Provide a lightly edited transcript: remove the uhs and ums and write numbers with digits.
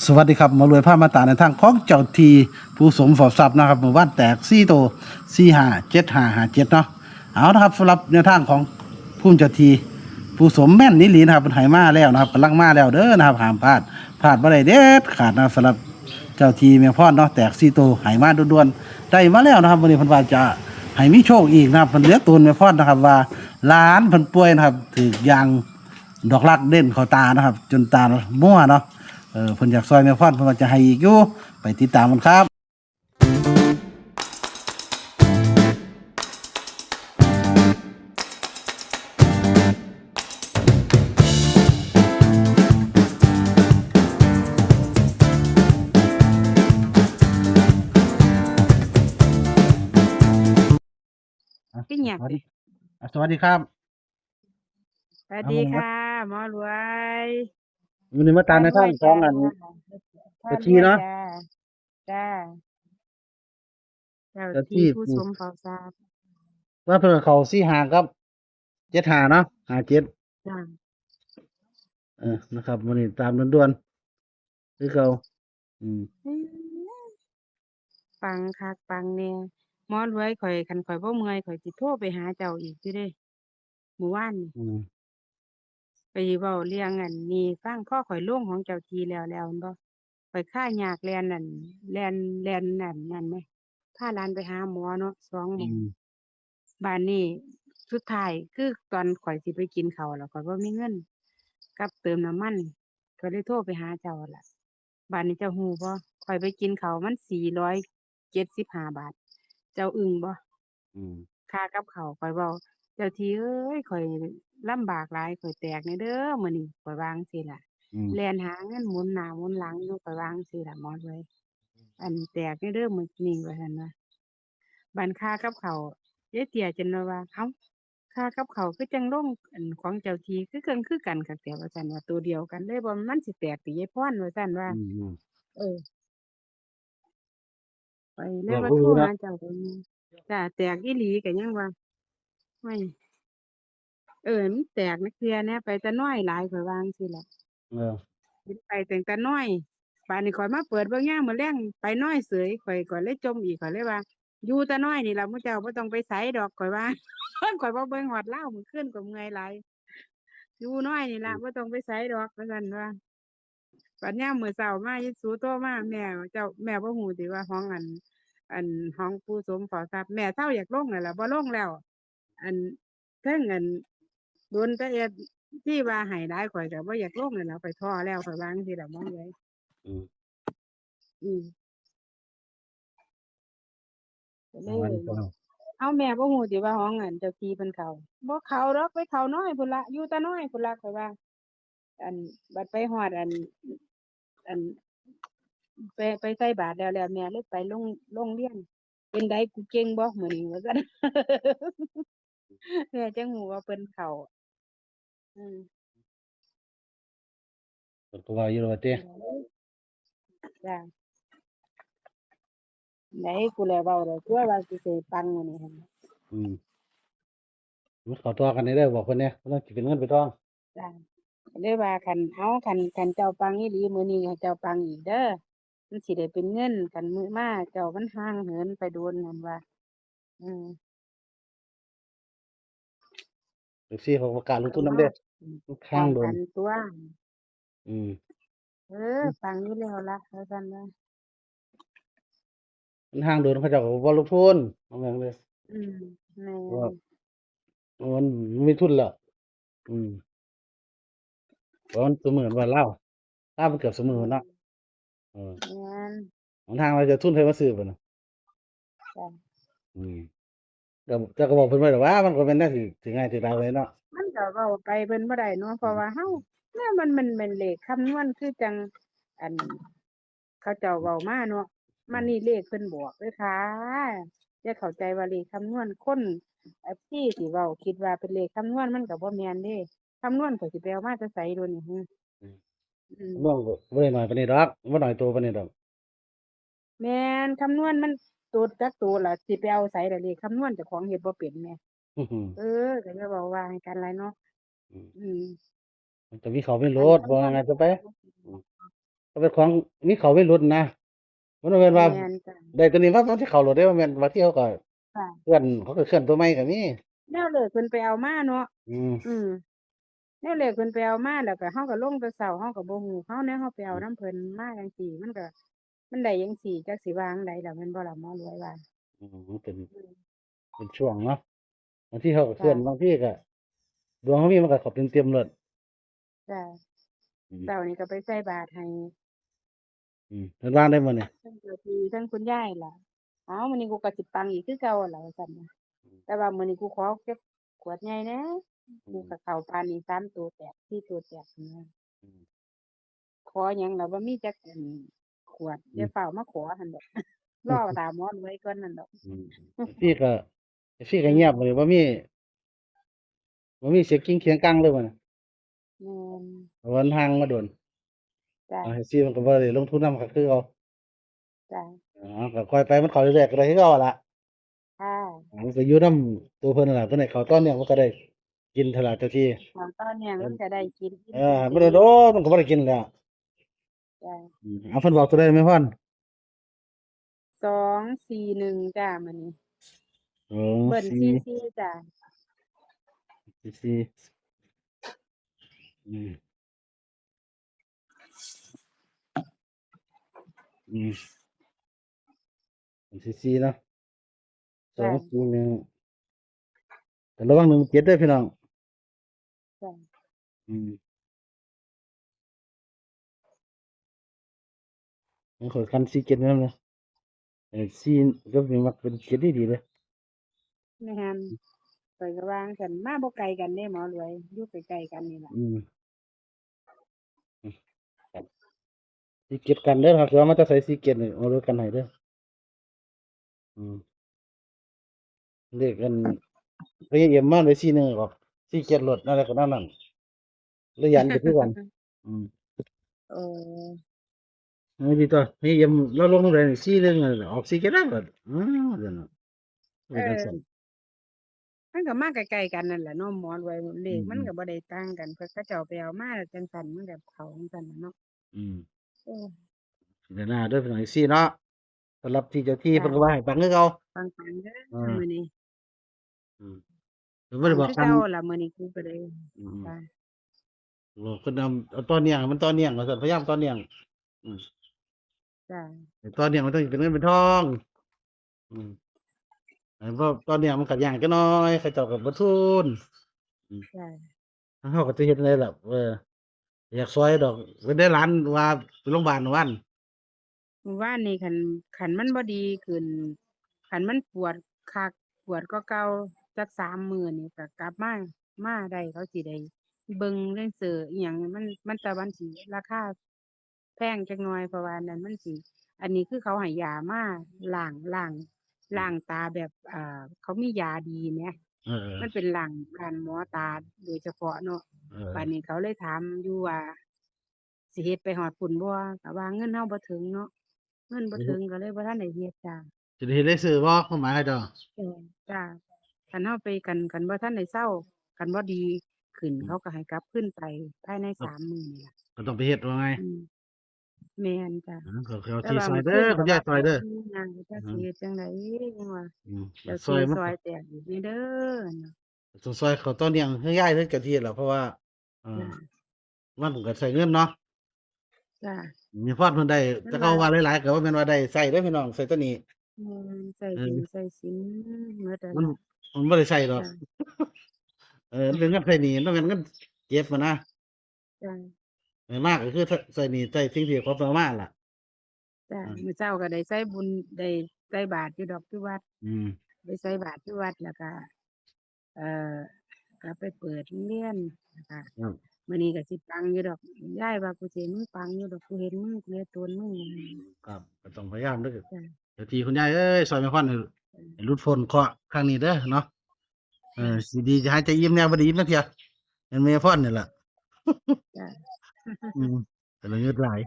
สวัสดีครับหมารวยผ้ามาตราในทางของเจ้าทีผู้สมฝอทรัพย์นะครับหมู่บ้านแตก4 โตว457557เนาะเอานะครับสำหรับแนวทางของผู้เจ้าทีผู้สมแม่นนิลีนะครับเป็นไหมาแล้วนะครับกำลังมาแล้วเด้อนะครับห้ามพลาดบ่ได้เด็ดขาดนะสำหรับเจ้าทีแม่พ่อเนาะแตก4 โตวไหมาด่วนๆได้มาแล้วนะครับวันนี้เพิ่นว่าจะให้มีโชคอีกนะครับเพิ่นเหลือตูนแม่พ่อนะครับว่าหลานเพิ่นป่วยนะครับถูกยางดอกรักเด่นเข้าตานะครับจนตามั่วเนาะ เพิ่นอยากซอยแม่พรเพิ่นว่าจะให้อีกอยู่ไปติดตามกันครับอ่ะก็เงียบสวัสดีเลยสวัสดีครับสวัสครับผมว่าดีค่ะหมอรวยวันนี้มาตามในทางขพารวยจ้าองอันพาเจ้าที่เนาะรวยจ้าจ้าเจ้าเจ้าที่ที่ผู้ชมเผ่าทราบว่าเพิ่นเขา45ครับ75เนาะ57จ้านะครับวันนี้ตามด่วนๆคือเก่าอืมปังคักปังแน่หมอรวยข่อยคันข่อยบ่เมื่อยข่อยสิโทรไปหาเจ้าอีกอยู่เด้เมื่อวานนี่อืมไปเว้าเรื่องอันนี้ฟังข้อข่อยลงของเจ้าทีแล้วแม่นบ่ข่อยค่ายากแล่นนั่นแล่นนั่นแหมพาหลานไปหาหมอเนาะ2หม้อง อืมบ้านนี้สุดท้ายคือตอนข่อยสิไปกินข้าวแล้วข่อยบ่มีเงินกับเติมน้ำมันก็เลยโทรไปหาเจ้าล่ะบ้านนี้เจ้าฮู้บ่ข่อยไปกินข้าวมัน475 บาทเจ้าอึ้งบ่อืมค่ากับข้าวข่อยเว้าเจ้าที่เอ้ยข่อยลำบากหลายข่อยแตกแหน่เด้อมื้อนี้ข่อยว่าจั่งซี้ล่ะอืมแล่นหาเงินหมุนหน้าหมุนหลังอยู่ข่อยว่าจั่งซี้ล่ะหมอเอ้ยอันแตกแหน่เด้อมื้อนี้ว่าซั่นว่า บันค่ากับเขาวยายเตี้ยจนว่าเอ้าค่ากับเขาวคือจังลงอันของเจ้าที่คือเกิงคือกันคักแท้ว่าซั่นว่าตัวเดียวกันเลยบ่มันสิแตกติยายพรว่าซั่นว่าอืมเออข้อยเลยว่าว่าโทรผู้รู้เนาะหาเจ้าเบิ่งจ้ะแตกอีหลีก็ยังว่าโอ้ยมันแตกนักเที่ยแหน่ไปแต่น้อยหลายข้อยว่าจั่งซี้ล่ะเออเห็นไปตั้งแต่น้อยบัดนี้ข้อยมาเปิดเบิ่งยามมื้อแลงไปน้อยเสยข้อยก็เลยจมอีกข้อยเลยว่าอยู่แต่น้อยนี่ล่ะหมู่เจ้าบ่ต้องไปไสดอกข้อยว่าข้อยบ่เบิ่งฮอดเลามื้อคืนก็เมื่อยหลาย อยู่น้อยนี่อืล่ะบ่มต้องไปไสดอกว่าซั่นว่าบัดยามมื้อเช้ามาอีสูโทรมาแม่บ่ฮู้ติว่าของอันของปู่สมเฝ้าทรัพย์แม่เซาอยากลงนั่นล่ะบ่ลงแล้วอันเทิงอันโดนแต่ที่ว่าให้หลายข้อยก็บ่อยากลงนั่นล่ะข้อยท้อแล้วข้อยว่าจั่งซี้ล่ะหมองเอ้ยอืมอืมก็เลวันยนี้ก็อ้าวแม่บ่ฮู้ติว่าของอันเจ้าที่เพิ่นเข้าบ่เข้าดอกไปเข้าน้อยพุ่นล่ะอยู่แต่น้อยพุ่นล่ะข้อยว่าอันบัดไปฮอดอัน ไปใส่บาตรแล้วแม่เลยไปโรงเรียนเป็นไดกูเก่งบ่มื้อนี้ว่าซั่นแม่จังฮู้ว่าเพิ่นเข้าอืมเพิ่นก็ว่าอยู่ว่าติจ้ะไหนกูแล้วเว้าแล้วตัวว่าสิได้ปังมื้อนี้หั่นอืมมันเข้าตัวกันได้เด้อบอกเพิ่นแหน่เพิ่นว่าสิเป็นเงินเป็นทองจ้ะก็เลยว่าคันเจ้าปังอีหลีมื้อนี้ให้เจ้าปังอีกเด้อมันสิได้เป็นเงินคันมื้อมาเจ้ามันห่างเหินไปโดนนั่นว่าอืม FC เขาประกาศลงก็มาทุนนำเด้ออืมมันพร้อมค้างโดนกันตัวอืม ปังอยู่แล้วล่ะว่าซั่นว่ามันห่างโดนเขาเจ้าก็บ่ลงทุนว่างั้นเลยอืมแม่ว่านมันมีทุนแล้วอืมเพราะมันเสมือนว่าลาวมันเกือบเสมอเนาะเออแม่นหนทางเราจะทุนไผมาซื้อบัดน่ะจ้ะ อืมแต่ก็บอกเพิ่นไว้แล้วว่ามันก็เป็นแนวสิง่ายสิดายไว้เนาะมันก็เว้าไปเพิ่นบ่ได้เนาะเพอืมราะว่าเฮาเนี่ยมันเลขคำนวณคือจังอันเขาเจ้าเว้ามาเนาะมันนี่เลขเพิ่นบอกเด้อค่ะอย่าเข้าใจว่าเลขคำนวณคนที่สิเว้าคิดว่าเป็นเลขคำนวณมันก็บ่แม่นเด้คำนวณข้อยสิไปเอามาแต่ไสโดนี่ฮึอืมอืมคำนวณก็บ่ได้น้อยปานนี้ดอกบ่น้อยโตปานนี้ดอกแม่นคำนวณมันตัวจักตัวล่ะสิไปเอาไสล่ะเลขคำนวณเจ้าของเฮ็ดบ่เป็นแหมอื้อฮือก็อย่าเว้าว่าให้กันหลายเนาะอืมอืมมันก็มีเขามีโลอันดว่าคำนวณไงจะไปอืม ก็เป็นของมีเขาไม่รุดนะมันบ่แม่นว่าแม่นจ้ะได้ตัวนี้มามันสิเข้ารถได้บ่แม่นบางทีเขาก็เคค่ะลื่อนเขาก็เคลื่อนตัวใหม่ก็มีแนวเลิกเพิ่นไปเอามาเนาะอืมอืมแนวเลิกเพิ่นไปเอามาแล้วก็เฮาก็ลงแต่เช้าเฮาก็บ่ฮู้เฮาแนวเฮาไปเอานำเพิ่นมาจังซี้มันก็มันได้จังซี้จักสิว่าจั่งใดล่ะแม่นบ่ล่ะหมอรวยว่ามันเป็นอืมเป็นช่วงเนาะบางทีเขาก็เคลื่อนบางค่ะทีก็ดวงเขามีมันก็เข้าเต็มๆโลดจ้ะอืมเช้านี้ก็ไปใส่บาตรให้เพิ่นวางได้บ่เนี่ยทั้งเจ้าที่ทั้งคุณยายล่ะอ้าวมื้อนี้กูก็สิปังอีกคือเก่าหั่นล่ะว่าซั่นนะแต่ว่ามื้อนี้กูขอเก็บขวดใหญ่แหน่อืมกูก็เข้าปานนี้3ตัวแตก4ตัวแตกนั่นนะอืมขอหยังล่ะบ่มีจักขวดอืมอย่าฟ้าวมาขอหั่นดอกรอตาหมอรวยก่อนนั่นดอกอืมบางทีก็บางทีก็เงียบเลยบ่มีเสียงกิ้งเคียงกังเลยบ่น่ะแม่นเพราะว่ามันห่างมาโดนจ้ะแท็กซี่มันก็บ่ได้ลงทุนนำก็คือเก่าจ้ะก็ค่อยไปมันเข้าเรื่อยๆก็ได้คือเก่าอะล่ะค่ะมันก็อยู่นำตัวเพิ่นนั่นล่ะเพิ่นให้เข้าต่อเนื่องมันก็ได้กินเท่าไรเจ้าที่ของตอนเนี้ยเพิ่นมันก็ได้กินอิ่มบ่ได้โดดีๆนมันก็บ่ได้กินแล้วจ้ะเพิ่นบอกตัวใดแม่พร241จ้ะมื้อนี้อ๋อเบิ้ล4 44จ้ะ4อืมอืม4เนาะจ้ะ241แต่ระวัง17เด้อพี่น้องจ้ะอืมมันข้อยคัน47นำนะ4ก็สิมักเป็น7ดีๆเด้อแม่นข้อยก็ว่าจั่งซั้นมาบ่ไกลกันเด้หมอรวยอยู่ใกล้ๆกันนี่ล่ะอืมครับ47กันเด้อครับสิว่ามาแต่ไส47นี่เอารถกันให้เด้ออืมเลขอันพยายามมาได้41ออก47รถนั่นแหละก็นำนั้นเลยยันไปคือกันอืม โอ้ไม่ดีตัวพยายามเราลงตรงไหน41นั่นแหละออก47นำบัดเดี๋ยวนั้นเอเป็นจังอซั่นมันก็มาใกล้ๆกันนั่นแหละเนาะหมอรวยเลอืขมันก็มบ่ได้ต่างกันเพิ่นเขาเจ้าไปเอามาจังซั่นมันก็เข้าจังซั่นน่ะเนาะๆอืมเออพิจารณาเด้อพี่น้องจั่งซี้เนาะสำหรับที่เจ้าที่จ้ะเพิ่นก็ว่าให้ฟังคือเก่าปังๆเด้เออมื้ออนี้อืมเพิ่นบ่ปัได้บอกคงคือเก่าล่ะมื้อนี้กูก็เลยำจ้ะบอกเพิ่นเอาต่อเนื่องให้มันต่อเนื่องว่าซั่นพยายามต่อเนื่องอืมจ้ะให้ต่อเนื่องมันต้องเป็นเงินเป็นทองอืมให้บ่ต่อเนื่องมันก็ยากจักหน่อยเขาเจ้าก็บ่ทุนอืมจ้ะ ทางเราก็สิเฮ็ดจั่งใดล่ะอยากซอยดอกเพิ่นได้หลานว่าไปโรงบาลเมื่อวานหมู่บ้านนี่คันมันบ่ดีขึ้นคันมันปวดคักปวดกว่าเก่าจัก3 มื้อนี่ก็กลับมาได้เขาสิได้เบิ่งเรื่องเสื้ออิหยังมันแต่มันสิราคาแพงจักหน่อยเพราะว่าอันนั้นมันสิอันนี้คือเขาให้ยามาล้างตาแบบเขามียาดีแหมเออมันเป็นร้านหมอตาโดยเฉพาะเนาะเออบัดนี้เขาเลยถามอยู่ว่าสิเฮ็ดไปฮอดพู้นบ่ก็ว่าเงินเราบ่ถึงเนาะ เงินบ่ถึงก็เลยบ่ทันได้เฮ็ดจ้ะสิได้เฮ็ดได้ซื้อบ่ความหมายเขาเจ้าเออจ้ะคันเฮาไปคันบ่ทันได้เซาคันบ่ดีขึ้นอืมเขาก็ให้กลับคืนไปภายในก็3มื้อนี่ล่ะก็ต้องไปเฮ็ดว่าไงอืมแม่นจ้ะก็เอาแต่ที่ว่ามื้อคืซอยเด้อคุณยานก็ว่ายซอยเด้อปวดอยู่นางก็จักอือฮึสิเฮ็ดจั่งใดจังว่าเจ้าซอยมันที่ซอยแตกอีกแหน่เด้อเนาะต้องซอยเขาต่อเนื่องคือยายคือเจ้าที่แหละเพราะว่าเอ่อจ้ะมันก็ใช้เงินเนาะจ้ะมีพรเพิ่นได้แต่เขามันว่าว่าหลายๆก็บ่แม่นว่าได้ใช้เด้อพี่น้องใช้ตัวนี้แม่นใส่เออหนี้ใส่สินหมดนั่นมันล่ะมันบ่ได้ใช้ดอกจ้ะมันเป็นเงินใช้หนี้มันบ่แม่นเงินเก็บอะนะจ้ะอย่างมากก็คือใช้หนี้ใช้สิ่งที่เขาเอามาล่ะจ้ะอามื้อเช้าก็ได้ใส่บุญได้ใส่บาตรอยู่ดอกอยู่วัดอืมไปใส่บาตรที่วัดแล้วก็ เอ่อก็ไปเปิดโรงเรียนนะคะครับมื้อนี้ก็สิปังอยู่ดอกยายว่ากูสิให้มึงปังอยู่ดอกกูเห็นมึงกูเห็นโตนมึงครับก็ต้องพยายามเด้อจ้ะเจ้าที่คุณยายเอ้ยซอยแม่พรให้หลุดพ้นเคราะห์ครั้งนี้เด้อเนาะจ้ะสิดีจะหายใจอิ่มแน่บ่ได้อิ่มจักเที่ยเป็นแม่พรนี่ล่ะ จ้ะอืมแต่ละเงิดหลาย